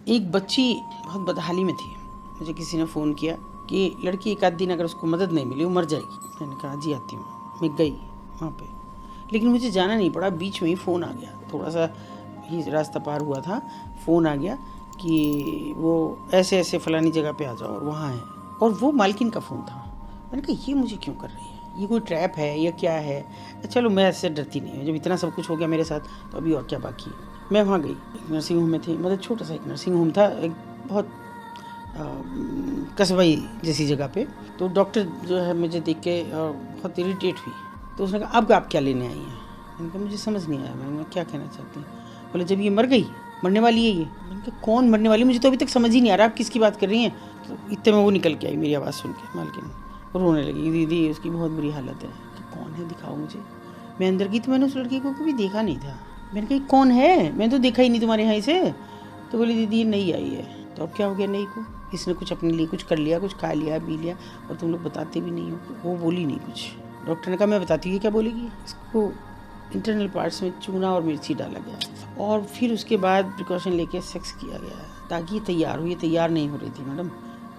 एक बच्ची बहुत बदहाली में थी। मुझे किसी ने फ़ोन किया कि लड़की एक आध दिन अगर उसको मदद नहीं मिली वो मर जाएगी। मैंने कहा जी आती हूँ। मैं गई वहाँ पे, लेकिन मुझे जाना नहीं पड़ा। बीच में ही फ़ोन आ गया, थोड़ा सा ही रास्ता पार हुआ था, फ़ोन आ गया कि वो ऐसे ऐसे फ़लानी जगह पे आ जाओ और वहाँ है। और वो मालकिन का फ़ोन था। मैंने कहा ये मुझे क्यों कर रही है, ये कोई ट्रैप है या क्या है। चलो मैं ऐसे डरती नहीं हूँ, जब इतना सब कुछ हो गया मेरे साथ तो अभी और क्या बाकी है। मैं वहाँ गई, एक नर्सिंग होम में थी, मतलब छोटा सा एक नर्सिंग होम था, एक बहुत कस्बाई जैसी जगह पे। तो डॉक्टर जो है मुझे देख के बहुत इरिटेट हुई। तो उसने कहा अब आप क्या लेने आई हैं। मैंने कहा मुझे समझ नहीं आया, मैंने क्या कहना चाहती हैं। बोले जब ये मर गई, मरने वाली है ये। मैंने कहा कौन मरने वाली, मुझे तो अभी तक समझ ही नहीं आ रहा आप किसकी बात कर रही हैं। तो इतने में वो निकल के आई, मेरी आवाज़ सुन के मालकिन रोने लगी, दीदी उसकी बहुत बुरी हालत है। तो कौन है दिखाओ मुझे। मैं अंदर गई तो मैंने उस लड़की को कभी देखा नहीं था। मैंने कहा कौन है, मैंने तो देखा ही नहीं तुम्हारे यहाँ से। तो बोली दीदी ये नई आई है। तो अब क्या हो गया नई को, इसने कुछ अपने लिए कुछ कर लिया, कुछ खा लिया पी लिया और तुम लोग बताते भी नहीं हो। वो बोली नहीं कुछ। डॉक्टर ने कहा मैं बताती हूँ क्या बोलेगी। इसको इंटरनल पार्ट्स में चूना और मिर्ची डाला गया और फिर उसके बाद प्रिकॉशन लेके सेक्स किया गया ताकि ये तैयार हो। ये तैयार नहीं हो रही थी मैडम,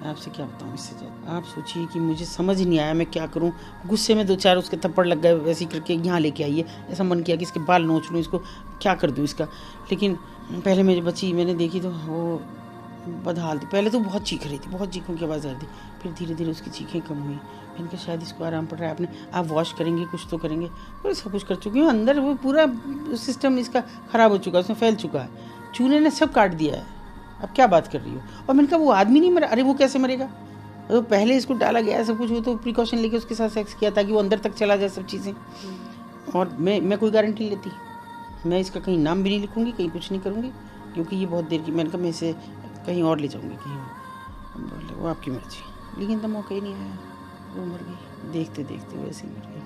मैं आपसे क्या बताऊँ इससे ज़्यादा। आप सोचिए कि मुझे समझ नहीं आया मैं क्या करूँ। गुस्से में 2-4 उसके थप्पड़ लग गए, वैसे ही करके यहाँ लेके आइए। ऐसा मन किया कि इसके बाल नोच लूँ, इसको क्या कर दूँ इसका। लेकिन पहले मेरी बच्ची मैंने देखी तो वो बदहाल थी। पहले तो बहुत चीख रही थी, बहुत चीखों की आवाज़ आ रही थी। फिर धीरे धीरे उसकी चीखें कम हुई। मैंने कहा शायद इसको आराम पड़ रहा है, आपने आप वॉश करेंगे, कुछ तो करेंगे। और सब कुछ कर चुकी हूँ, अंदर वो पूरा सिस्टम इसका ख़राब हो चुका है, उसमें फैल चुका है। चूने ने सब काट दिया है। अब क्या बात कर रही हो। और मैंने कहा वो आदमी नहीं मरा। अरे वो कैसे मरेगा, तो पहले इसको डाला गया है सब कुछ। वो तो प्रिकॉशन लेके उसके साथ सेक्स किया ताकि वो अंदर तक चला जाए सब चीज़ें। और मैं कोई गारंटी लेती, मैं इसका कहीं नाम भी नहीं लिखूँगी, कहीं कुछ नहीं करूँगी, क्योंकि ये बहुत देर की। मैंने कहा मैं इसे कहीं और ले जाऊँगी कहीं और। बोले वो आपकी मर्जी। लेकिन तो मौका ही नहीं आया, वो मर गई, देखते देखते वैसे ही मर गई।